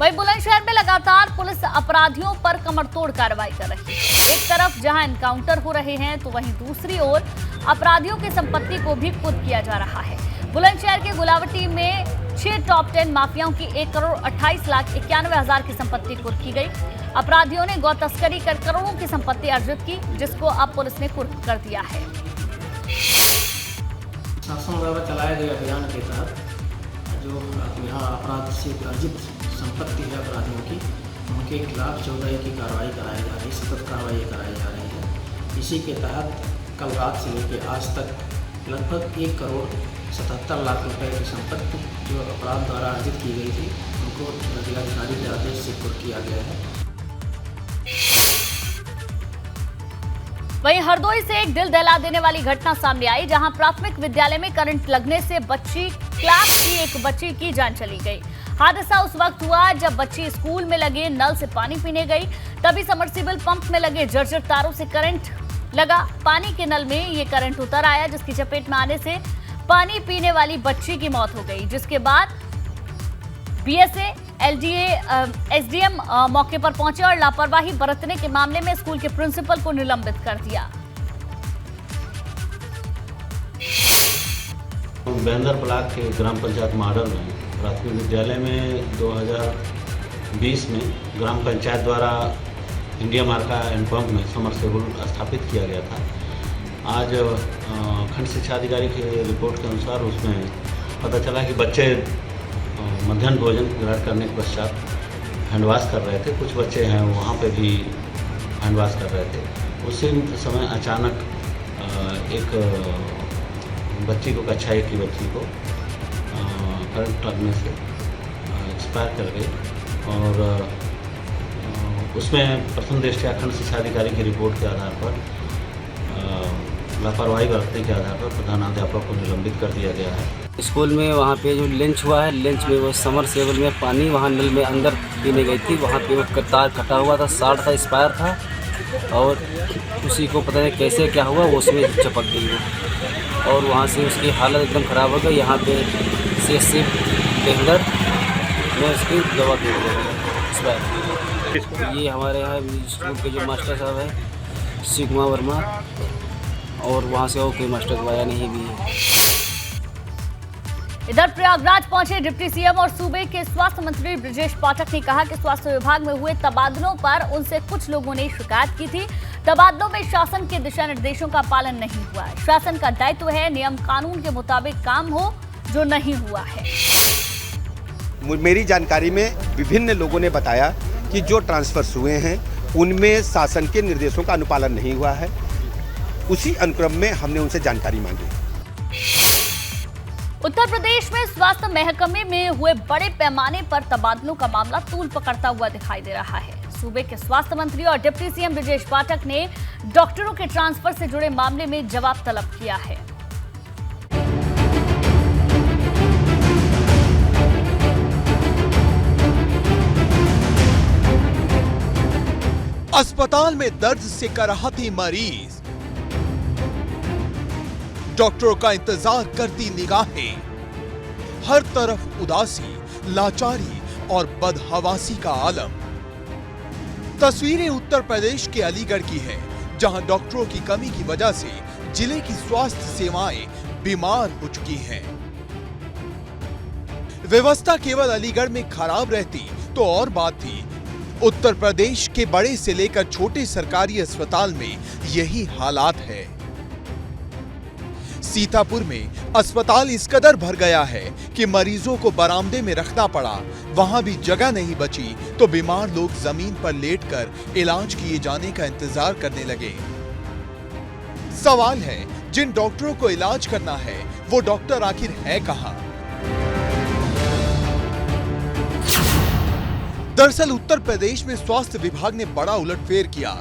वहीं बुलंदशहर में लगातार पुलिस अपराधियों पर कमरतोड़ कार्रवाई कर रही है। एक तरफ जहां एनकाउंटर हो रहे हैं तो वहीं दूसरी ओर अपराधियों की संपत्ति को भी कुर्क किया जा रहा है। बुलंदशहर के गुलावटी में 6 टॉप 10 माफियाओं की 1,28,91,000 की संपत्ति कुर्क की गई। अपराधियों ने गौ तस्करी कर करोड़ों की संपत्ति अर्जित की, जिसको अब पुलिस ने कुर्क कर दिया है। शासन द्वारा चलाए गए अभियान के तहत जो यहाँ अपराध से अर्जित संपत्ति है अपराधियों की, उनके खिलाफ 14 की कार्रवाई कराई जा रही है, सतत कार्रवाई कराई जा रही है। इसी के तहत कल रात से लेकर आज तक लगभग 1,77,00,000 रुपए की संपत्ति जो अपराध द्वारा अर्जित की गई थी, उनको जिलाधिकारी के आदेश से कुर्क किया गया है। वहीं हरदोई से एक दिल दहला देने वाली घटना सामने आई, जहां प्राथमिक विद्यालय में करंट लगने से क्लास की एक बच्ची की जान चली गई। हादसा उस वक्त हुआ जब बच्ची स्कूल में लगे नल से पानी पीने गई, तभी सबमर्सिबल पंप में लगे जर्जर तारों से करंट लगा। पानी के नल में ये करंट उतर आया, जिसकी चपेट में आने से पानी पीने वाली बच्ची की मौत हो गई, जिसके बाद बीएसए एलडीए एसडीएम मौके पर पहुंचे और लापरवाही बरतने के मामले में स्कूल के प्रिंसिपल को निलंबित कर दिया। बेंदर ब्लॉक के ग्राम पंचायत मॉडल में प्राथमिक विद्यालय में 2020 में ग्राम पंचायत द्वारा इंडिया मार्का हैंडपंप में समरसेबल स्थापित किया गया था। आज खंड शिक्षा अधिकारी की रिपोर्ट के अनुसार उसमें पता चला कि बच्चे मध्याह्न भोजन ग्रहण करने के पश्चात हैंडवाश कर रहे थे। कुछ बच्चे हैं वहाँ पे भी हैंडवाश कर रहे थे। उसी समय अचानक एक बच्ची को, कक्षा 1 की बच्ची को करंट लगने से एक्सपायर कर गई और उसमें प्रथम दृष्टया खंड शिक्षा अधिकारी की रिपोर्ट के आधार पर लापरवाही बरतने के आधार पर प्रधानाध्यापक को निलंबित कर दिया गया है। स्कूल में वहाँ पे जो लंच हुआ है, लंच में वो समरसेबल में पानी वहाँ नल में अंदर पीने गई थी। वहाँ पे वो तार कटा हुआ था, शॉर्ट था, एक्सपायर था और उसी को पता नहीं कैसे क्या हुआ, वो उसमें चपक गई वो और वहाँ से उसकी हालत एकदम ख़राब हो गई। यहाँ पे CHC बेंदर में उसकी दवा दे एक्सपायर। ये हमारे यहाँ स्कूल के जो मास्टर साहब है शिव कुमार वर्मा और वहाँ से और कोई मास्टर दवाया नहीं भी है। इधर प्रयागराज पहुंचे डिप्टी सीएम और सूबे के स्वास्थ्य मंत्री ब्रजेश पाठक ने कहा कि स्वास्थ्य विभाग में हुए तबादलों पर उनसे कुछ लोगों ने शिकायत की थी। तबादलों में शासन के दिशा निर्देशों का पालन नहीं हुआ है। शासन का दायित्व है नियम कानून के मुताबिक काम हो, जो नहीं हुआ है। मेरी जानकारी में विभिन्न लोगों ने बताया कि जो ट्रांसफर्स हुए हैं उनमें शासन के निर्देशों का अनुपालन नहीं हुआ है। उसी अनुक्रम में हमने उनसे जानकारी मांगी। उत्तर प्रदेश में स्वास्थ्य महकमे में हुए बड़े पैमाने पर तबादलों का मामला तूल पकड़ता हुआ दिखाई दे रहा है। सूबे के स्वास्थ्य मंत्री और डिप्टी सीएम ब्रजेश पाठक ने डॉक्टरों के ट्रांसफर से जुड़े मामले में जवाब तलब किया है। अस्पताल में दर्द से कराहती मरीज, डॉक्टरों का इंतजार करती निगाहें, हर तरफ उदासी, लाचारी और बदहवासी का आलम। तस्वीरें उत्तर प्रदेश के अलीगढ़ की है, जहां डॉक्टरों की कमी की वजह से जिले की स्वास्थ्य सेवाएं बीमार हो चुकी हैं। व्यवस्था केवल अलीगढ़ में खराब रहती तो और बात थी, उत्तर प्रदेश के बड़े से लेकर छोटे सरकारी अस्पताल में यही हालात है। सीतापुर में अस्पताल इस कदर भर गया है कि मरीजों को बरामदे में रखना पड़ा। वहां भी जगह नहीं बची तो बीमार लोग जमीन पर लेटकर इलाज किए जाने का इंतजार करने लगे। सवाल है, जिन डॉक्टरों को इलाज करना है वो डॉक्टर आखिर है कहां? दरअसल उत्तर प्रदेश में स्वास्थ्य विभाग ने बड़ा उलटफेर किया।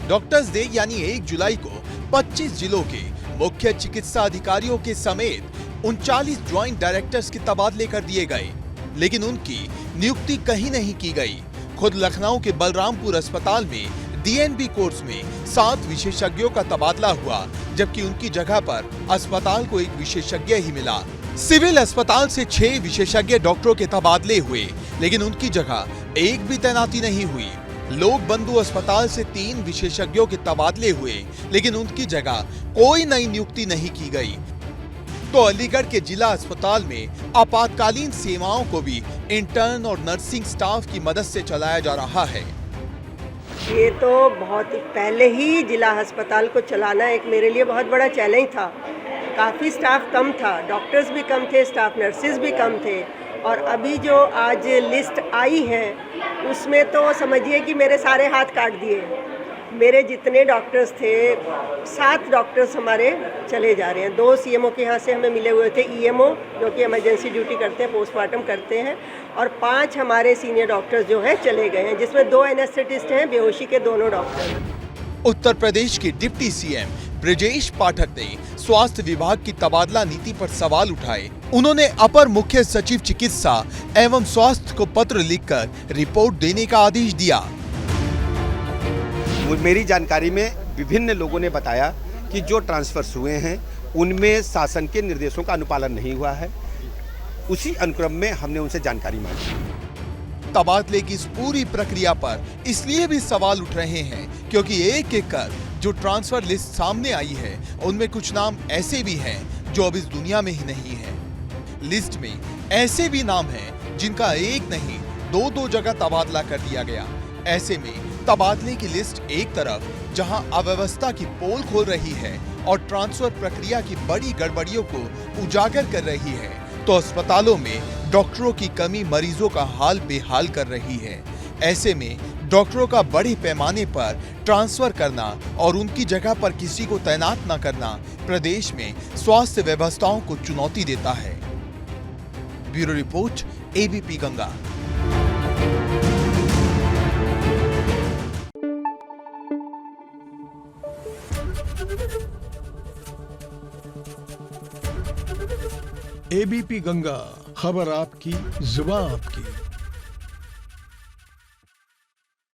डॉक्टर्स डे यानी 1 जुलाई को 25 जिलों के मुख्य चिकित्सा अधिकारियों के समेत 39 ज्वाइंट डायरेक्टर्स के तबादले कर दिए गए, लेकिन उनकी नियुक्ति कहीं नहीं की गई। खुद लखनऊ के बलरामपुर अस्पताल में DNB कोर्स में 7 विशेषज्ञों का तबादला हुआ, जबकि उनकी जगह पर अस्पताल को एक विशेषज्ञ ही मिला। सिविल अस्पताल से 6 विशेषज्ञ डॉक्टरों के तबादले हुए, लेकिन उनकी जगह एक भी तैनाती नहीं हुई। लोक बंधु अस्पताल से 3 विशेषज्ञों के तबादले हुए, लेकिन उनकी जगह कोई नई नियुक्ति नहीं की गई। तो अलीगढ़ के जिला अस्पताल में आपातकालीन सेवाओं को भी इंटर्न और नर्सिंग स्टाफ की मदद से चलाया जा रहा है। ये तो बहुत पहले ही जिला अस्पताल को चलाना एक मेरे लिए बहुत बड़ा चैलेंज था। काफ़ी स्टाफ कम था, डॉक्टर्स भी कम थे, स्टाफ नर्सेज भी कम थे। और अभी जो आज लिस्ट आई है उसमें तो समझिए कि मेरे सारे हाथ काट दिए। मेरे जितने डॉक्टर्स थे 7 डॉक्टर्स हमारे चले जा रहे हैं। 2 सीएमओ के यहाँ से हमें मिले हुए थे, ईएमओ जो कि इमरजेंसी ड्यूटी करते हैं, पोस्टमार्टम करते हैं, और 5 हमारे सीनियर डॉक्टर्स जो हैं चले गए हैं, जिसमें 2 एनेस्थेटिस्ट हैं, बेहोशी के दोनों डॉक्टर। उत्तर प्रदेश के डिप्टी सीएम ब्रजेश पाठक ने स्वास्थ्य विभाग की तबादला नीति पर सवाल उठाए। उन्होंने अपर मुख्य सचिव चिकित्सा एवं स्वास्थ्य को पत्र लिखकर रिपोर्ट देने का आदेश दिया। मेरी जानकारी में विभिन्न लोगों ने बताया कि जो ट्रांसफर्स हुए हैं उनमें शासन के निर्देशों का अनुपालन नहीं हुआ है। उसी अनुक्रम में हमने उनसे जानकारी मांगी। तबादले की इस पूरी प्रक्रिया पर इसलिए भी सवाल उठ रहे हैं क्योंकि एक एक कर जो ट्रांसफर लिस्ट सामने आई है उनमें कुछ नाम ऐसे भी हैं जो अब इस दुनिया में ही नहीं है। लिस्ट में ऐसे भी नाम हैं जिनका एक नहीं 2-2 जगह तबादला कर दिया गया। ऐसे में तबादले की लिस्ट एक तरफ जहां अव्यवस्था की पोल खोल रही है और ट्रांसफर प्रक्रिया की बड़ी गड़बड़ियों को उजागर कर रही है, तो अस्पतालों में डॉक्टरों की कमी मरीजों का हाल बेहाल कर रही है। ऐसे में डॉक्टरों का बड़े पैमाने पर ट्रांसफर करना और उनकी जगह पर किसी को तैनात न करना प्रदेश में स्वास्थ्य व्यवस्थाओं को चुनौती देता है। Bureau report, ABP Ganga. ABP Ganga, खबर आपकी, जुबान आपकी।